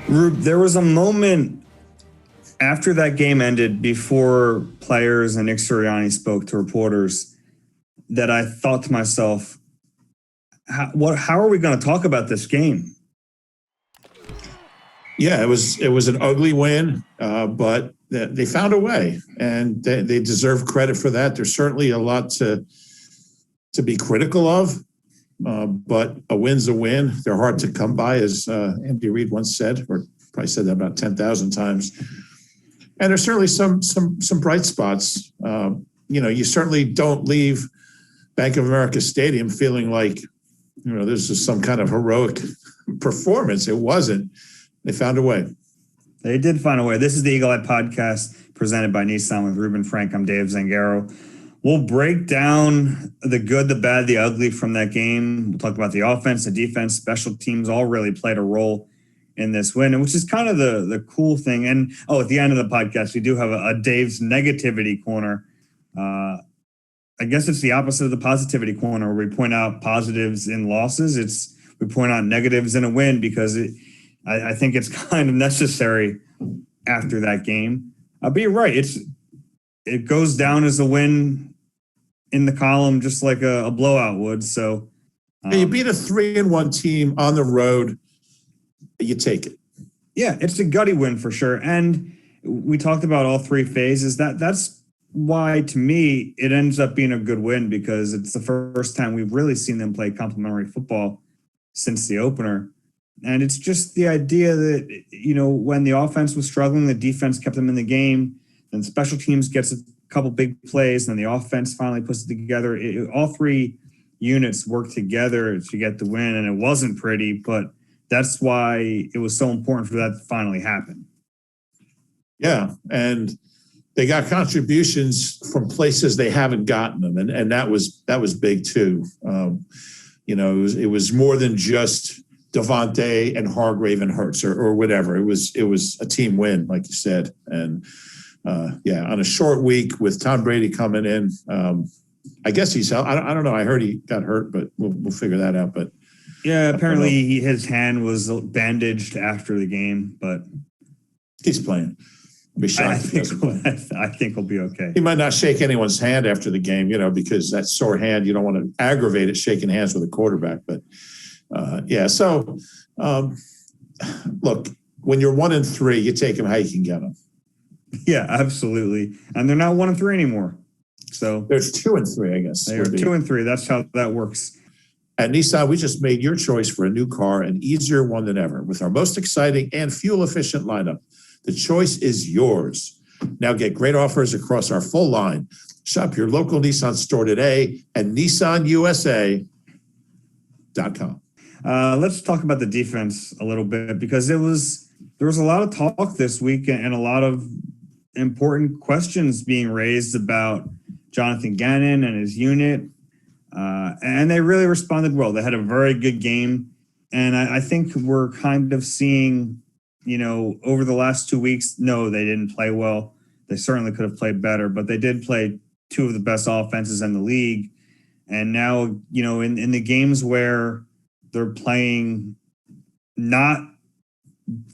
Rube, there was a moment after that game ended, before players and Nick Sirianni spoke to reporters, that I thought to myself, how are we going to talk about this game? Yeah, it was an ugly win, but they found a way, and they deserve credit for that. There's certainly a lot to be critical of, but a win's a win. They're hard to come by, as Andy Reid once said, or probably said that about 10,000 times. And there's certainly some bright spots. You certainly don't leave Bank of America Stadium feeling like, this is some kind of heroic performance. It wasn't. They found a way. They did find a way. This is the Eagle Eye Podcast presented by Nissan with Reuben Frank. I'm Dave Zangaro. We'll break down the good, the bad, the ugly from that game. We'll talk about the offense, the defense, special teams all really played a role in this win, and which is kind of the cool thing. And at the end of the podcast, we do have a Dave's negativity corner. I guess it's the opposite of the positivity corner, where we point out positives in losses. We point out negatives in a win, because I think it's kind of necessary after that game. But you're right. It goes down as a win in the column, just like a blowout would. So you beat a 3-1 team on the road. You take it. Yeah, it's a gutty win for sure. And we talked about all three phases. That's why, to me, it ends up being a good win, because it's the first time we've really seen them play complementary football since the opener. And it's just the idea that, when the offense was struggling, the defense kept them in the game. Then special teams gets a couple big plays, and then the offense finally puts it together. All three units worked together to get the win, and it wasn't pretty, but that's why it was so important for that to finally happen. Yeah, and they got contributions from places they haven't gotten them, and that was big too. It was more than just Devontae and Hargrave and Hurts or whatever. It was a team win, like you said, and on a short week with Tom Brady coming in. I guess he's out. I don't know. I heard he got hurt, but we'll figure that out. But yeah, apparently his hand was bandaged after the game, but he's playing. I'll be shocked if he doesn't play. I think he'll be okay. He might not shake anyone's hand after the game, because that sore hand, you don't want to aggravate it shaking hands with a quarterback. But So look, when you're 1-3, you take them how you can get them. Yeah, absolutely. And they're not 1-3 anymore. So there's 2-3, I guess. They are 2-3. That's how that works. At Nissan, we just made your choice for a new car an easier one than ever. With our most exciting and fuel-efficient lineup, the choice is yours. Now get great offers across our full line. Shop your local Nissan store today at nissanusa.com. Let's talk about the defense a little bit, because there was a lot of talk this week and a lot of important questions being raised about Jonathan Gannon and his unit. And they really responded well. They had a very good game. And I think we're kind of seeing, over the last 2 weeks, no, they didn't play well. They certainly could have played better, but they did play two of the best offenses in the league. And now, in the games where they're playing not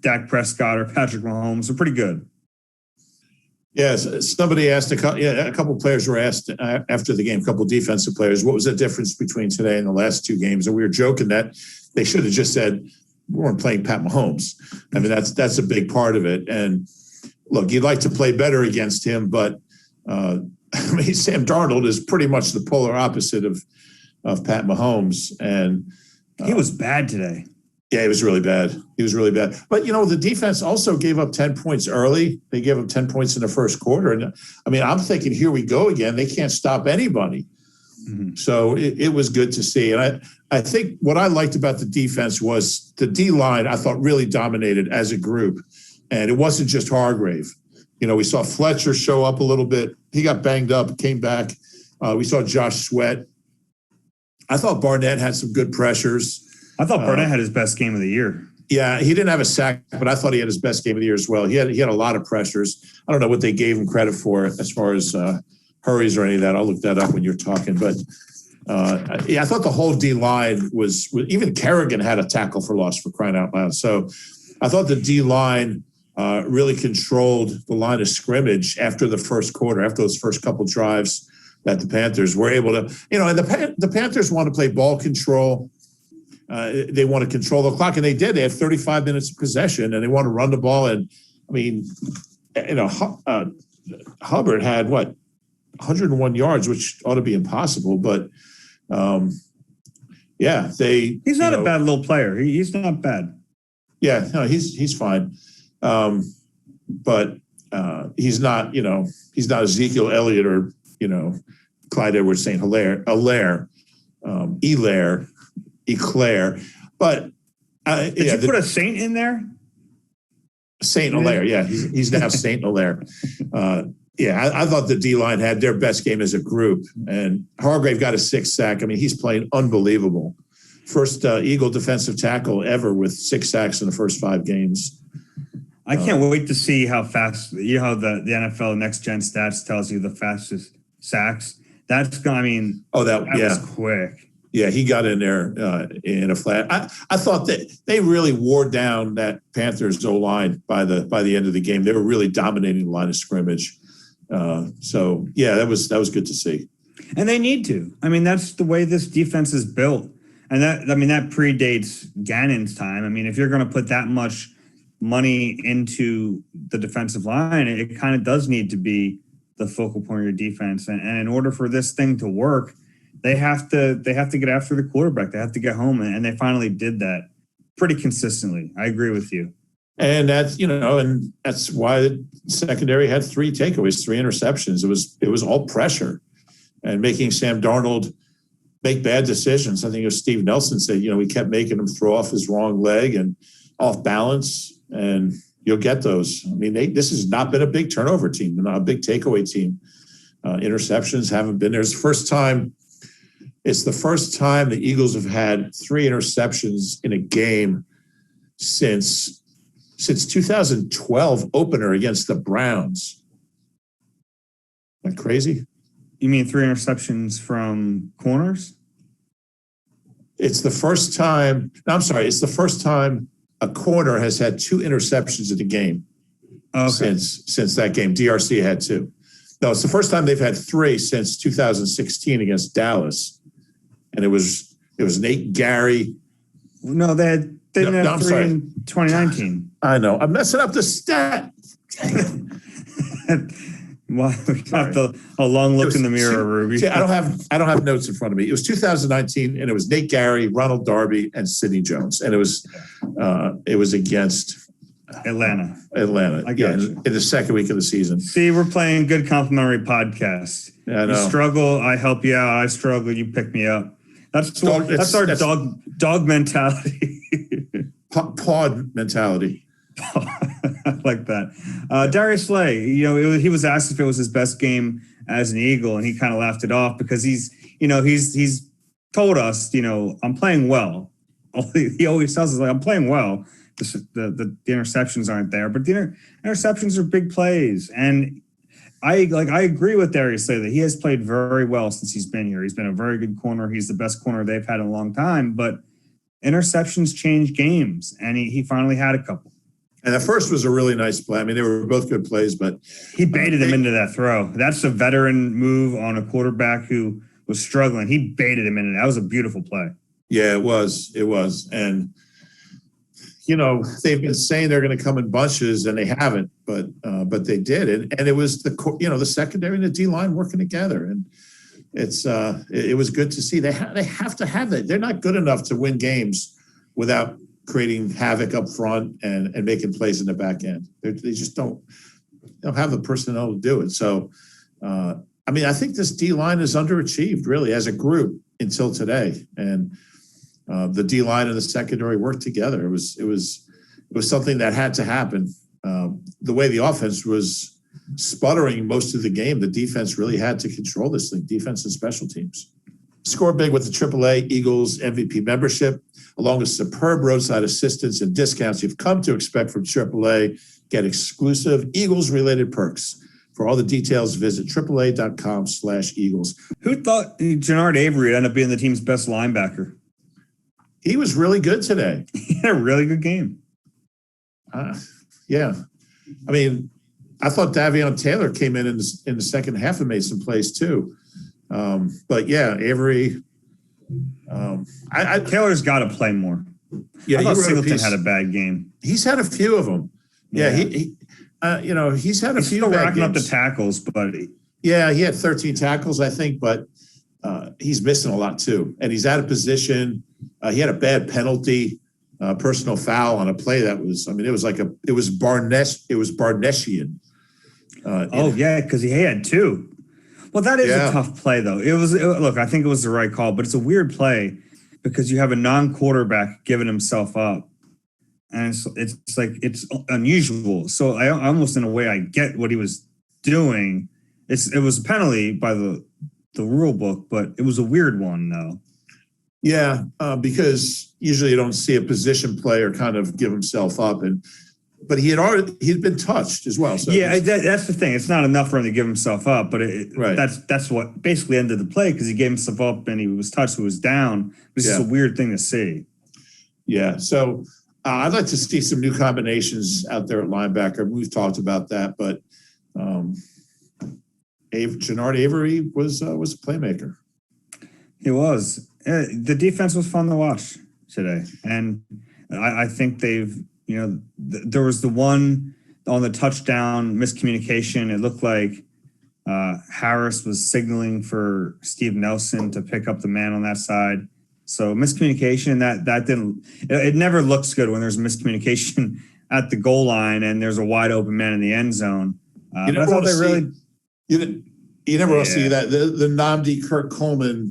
Dak Prescott or Patrick Mahomes, are pretty good. Yes, somebody asked, a couple players were asked after the game, a couple defensive players, what was the difference between today and the last two games? And we were joking that they should have just said, we weren't playing Pat Mahomes. I mean, that's a big part of it. And look, you'd like to play better against him, but Sam Darnold is pretty much the polar opposite of Pat Mahomes. And he was bad today. Yeah, he was really bad. But, the defense also gave up 10 points early. They gave up 10 points in the first quarter. And, I'm thinking, here we go again. They can't stop anybody. Mm-hmm. So it was good to see. And I think what I liked about the defense was the D-line, I thought, really dominated as a group. And it wasn't just Hargrave. We saw Fletcher show up a little bit. He got banged up, came back. We saw Josh Sweat. I thought Barnett had some good pressures. I thought Barnett had his best game of the year. Yeah, he didn't have a sack, but I thought he had his best game of the year as well. He had a lot of pressures. I don't know what they gave him credit for as far as hurries or any of that. I'll look that up when you're talking. But I thought the whole D line was even Kerrigan had a tackle for loss, for crying out loud. So I thought the D line really controlled the line of scrimmage after the first quarter, after those first couple drives that the Panthers were able to, and the Panthers want to play ball control. They want to control the clock, and they did. They had 35 minutes of possession, and they want to run the ball. And I mean, Hubbard had 101 yards, which ought to be impossible. But he's not a bad little player. He's not bad. Yeah, no, he's fine. But he's not, he's not Ezekiel Elliott or, Clyde Edwards St. Hilaire, Eclair. But did you put a Saint in there? Saint Hilaire, yeah. He's now Saint Hilaire. I thought the D-line had their best game as a group. And Hargrave got a 6th sack. I mean, he's playing unbelievable. First Eagle defensive tackle ever with 6 sacks in the first 5 games. I can't wait to see how fast, how the NFL Next Gen Stats tells you the fastest sacks. That's going, that was quick. Yeah, he got in there in a flat. I thought that they really wore down that Panthers O-line by the end of the game. They were really dominating the line of scrimmage. That was good to see. And they need to. That's the way this defense is built. And that predates Gannon's time. If you're going to put that much money into the defensive line, it kind of does need to be the focal point of your defense. And in order for this thing to work, they have to get after the quarterback. They have to get home, and they finally did that pretty consistently. I agree with you. And that's and that's why the secondary had 3 takeaways, 3 interceptions. It was all pressure and making Sam Darnold make bad decisions. I think it was Steve Nelson said, we kept making him throw off his wrong leg and off balance, and you'll get those. This has not been a big turnover team, not a big takeaway team. Interceptions haven't been there. It's the first time the Eagles have had 3 interceptions in a game since 2012 opener against the Browns. Isn't that crazy? You mean 3 interceptions from corners? It's the first time a corner has had 2 interceptions in a game since that game. DRC had 2. No, it's the first time they've had 3 since 2016 against Dallas. And it was Nate Gary. No, they didn't have 3 in 2019. I know. I'm messing up the stat. Well, we got a long look in the mirror, Ruby. See, I don't have notes in front of me. It was 2019, and it was Nate Gary, Ronald Darby, and Sidney Jones, and it was against Atlanta. I got you. In the second week of the season. See, we're playing good complimentary podcast. Yeah, I know. You struggle, I help you out. I struggle, you pick me up. That's our dog mentality. Pod mentality. I like that. Darius Slay, he was asked if it was his best game as an Eagle, and he kind of laughed it off because he's told us, I'm playing well. He always tells us, I'm playing well. The interceptions aren't there, but the interceptions are big plays. And I agree with Darius Slay that he has played very well since he's been here. He's been a very good corner. He's the best corner they've had in a long time, but interceptions change games, and he finally had a couple. And the first was a really nice play. They were both good plays, but he baited him into that throw. That's a veteran move on a quarterback who was struggling. He baited him into that. That was a beautiful play. Yeah, it was. And they've been saying they're going to come in bunches, and they haven't, but they did. And it was the secondary and the D line working together, and it was good to see. They have to have that. They're not good enough to win games without creating havoc up front and making plays in the back end. They just don't have the personnel to do it. So, I think this D line is underachieved really as a group until today, and the D line and the secondary worked together. It was something that had to happen. The way the offense was sputtering most of the game, the defense really had to control this thing, defense and special teams. Score big with the AAA Eagles MVP membership, along with superb roadside assistance and discounts you've come to expect from AAA. Get exclusive Eagles-related perks. For all the details, visit AAA.com/Eagles. Who thought Jannard Avery would end up being the team's best linebacker? He was really good today. He had a really good game. Yeah. I mean, I thought Davion Taylor came in the second half and made some plays too. But yeah, Avery. Taylor's got to play more. Yeah, I thought Singleton had a bad game. He's had a few of them. Yeah, he's had a few. Still bad racking games. up the tackles, but yeah, he had 13 tackles, I think, but he's missing a lot too, and he's out of position. He had a bad penalty, personal foul on a play that was. I mean, it was Barneshian. Because he had two. Well, that is a tough play, though. Look, I think it was the right call, but it's a weird play because you have a non-quarterback giving himself up, and it's like it's unusual. So I almost, in a way, I get what he was doing. It was a penalty by the rule book, but it was a weird one, though. Yeah, because usually you don't see a position player kind of give himself up, but he'd been touched as well. So yeah, that's the thing. It's not enough for him to give himself up, but that's what basically ended the play because he gave himself up and he was touched, so he was down. This is a weird thing to see. Yeah, so I'd like to see some new combinations out there at linebacker. We've talked about that, but Jannard Avery was a playmaker. He was. The defense was fun to watch today, and I think they've. There was the one on the touchdown miscommunication. It looked like Harris was signaling for Steve Nelson to pick up the man on that side. So miscommunication, that didn't. It never looks good when there's miscommunication at the goal line and there's a wide open man in the end zone. You never want to see that the Nnamdi Kirk Coleman.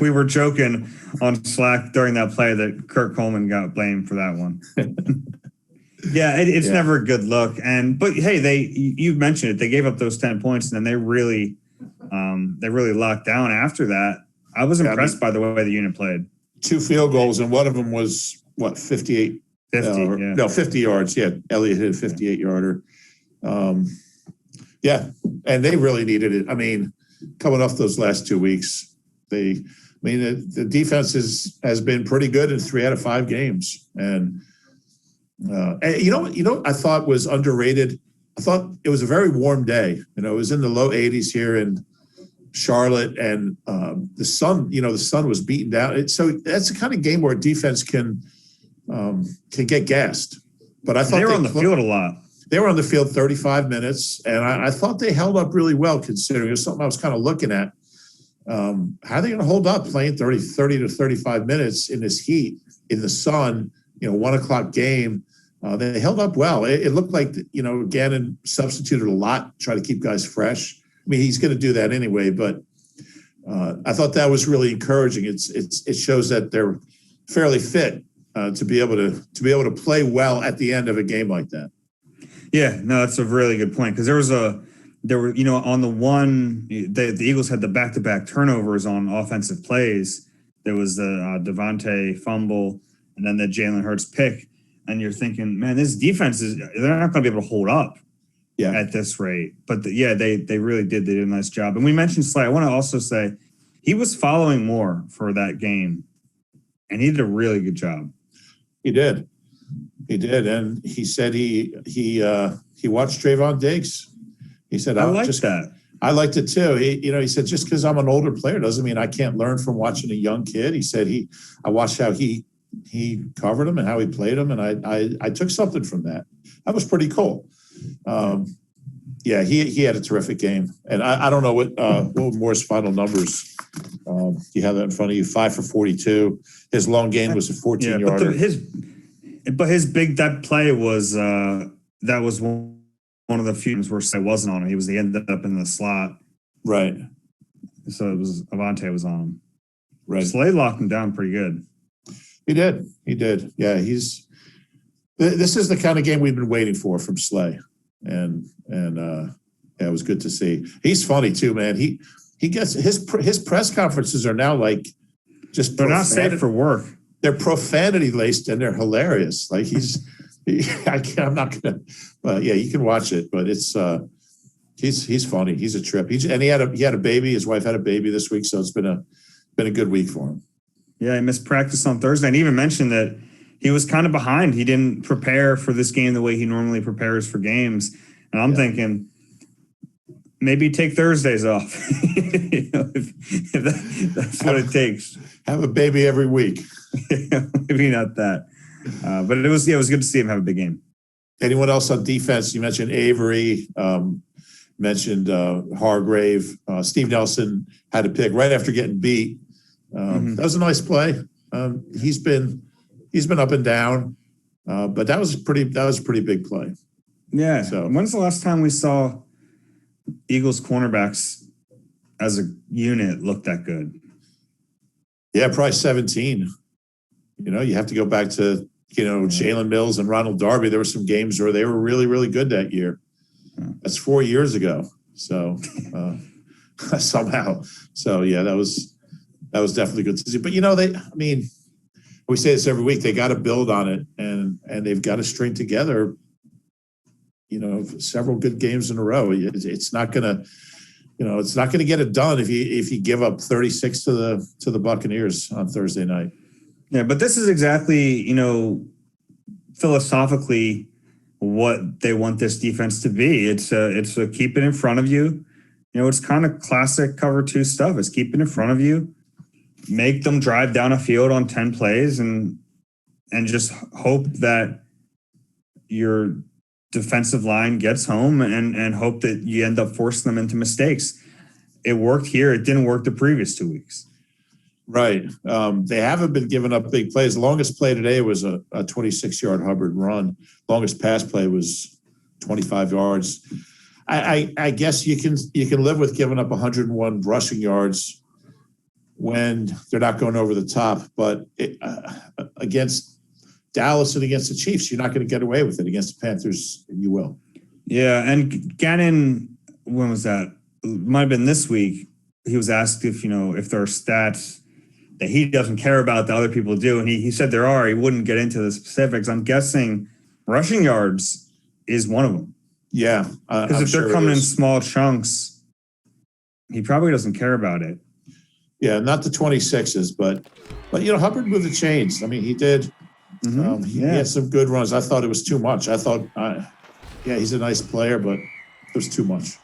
We were joking on Slack during that play that Kirk Coleman got blamed for that one. It's never a good look. But hey, you mentioned it. They gave up those 10 points, and then they really locked down after that. I was impressed by the way the unit played. 2 field goals, and one of them was 58. 50 yards. Yeah, Elliott hit a 58-yarder. And they really needed it. I mean, coming off those last 2 weeks, the defense has been pretty good in 3 out of 5 games. And I thought was underrated. I thought it was a very warm day. It was in the low 80s here in Charlotte, and the sun was beaten down. So that's the kind of game where defense can get gassed. But I thought they were on the field a lot. They were on the field 35 minutes, and I thought they held up really well considering. It was something I was kind of looking at. How are they going to hold up playing 30 to 35 minutes in this heat, in the sun, 1 o'clock game? They held up well. It looked like, Gannon substituted a lot, try to keep guys fresh. I mean, he's going to do that anyway, but I thought that was really encouraging. It shows that they're fairly fit to be able to play well at the end of a game like that. Yeah, no, that's a really good point because there were on the one the Eagles had the back-to-back turnovers on offensive plays. There was the Devontae fumble and then the Jalen Hurts pick, and you're thinking, man, this defense they're not going to be able to hold up at this rate. But they really did. They did a nice job. And we mentioned Slay. I want to also say he was following more for that game, and he did a really good job. He did. And he said he watched Trayvon Diggs. He said, I liked that. I liked it too. He said, just because I'm an older player doesn't mean I can't learn from watching a young kid. He said I watched how he covered him and how he played him, and I took something from that. That was pretty cool. He had a terrific game, and I don't know what Moore's final numbers. You have that in front of you. 5 for 42. His long gain was a 14-yarder. But his big that play was that was one of the few where Slay wasn't on him. He ended up in the slot. Right. So it was Avante was on him. Right. Slay locked him down pretty good. He did. Yeah, this is the kind of game we've been waiting for from Slay. And it was good to see. He's funny too, man. He gets his press conferences are now like just they're not safe for work. They're profanity laced and they're hilarious. Like I'm not gonna, but yeah, you can watch it. But it's he's funny. He's a trip. He had a baby. His wife had a baby this week, so it's been a good week for him. Yeah, he missed practice on Thursday, and even mentioned that he was kind of behind. He didn't prepare for this game the way he normally prepares for games. And I'm thinking, maybe take Thursdays off. If that's what it takes. Have a baby every week. Maybe not that. But it was good to see him have a big game. Anyone else on defense? You mentioned Avery, mentioned Hargrave. Steve Nelson had a pick right after getting beat. That was a nice play. He's been up and down, but that was a pretty big play. Yeah. So when's the last time we saw Eagles cornerbacks as a unit look that good? Yeah, probably 17. You have to go back to, Jalen Mills and Ronald Darby. There were some games where they were really, really good that year. That's 4 years ago. So somehow. So yeah, that was definitely good to see. But we say this every week, they got to build on it and they've got to string together, several good games in a row. It's not gonna get it done if you give up 36 to the Buccaneers on Thursday night. Yeah, but this is exactly, philosophically what they want this defense to be. It's a keep it in front of you. It's kind of classic cover 2 stuff. It's keep it in front of you, make them drive down a field on 10 plays and just hope that your defensive line gets home and hope that you end up forcing them into mistakes. It worked here. It didn't work the previous 2 weeks. Right. They haven't been giving up big plays. The longest play today was a 26-yard Hubbard run. Longest pass play was 25 yards. I guess you can live with giving up 101 rushing yards when they're not going over the top. But against Dallas and against the Chiefs, you're not going to get away with it. Against the Panthers, you will. Yeah, and Gannon, when was that? It might have been this week. He was asked if there are stats that he doesn't care about that other people do. And he said there are. He wouldn't get into the specifics. I'm guessing rushing yards is one of them. Yeah. Because if they're coming in small chunks, he probably doesn't care about it. Yeah, not the 26s, but Hubbard moved the chains. I mean, he did. He had some good runs. I thought it was too much. I thought, he's a nice player, but it was too much.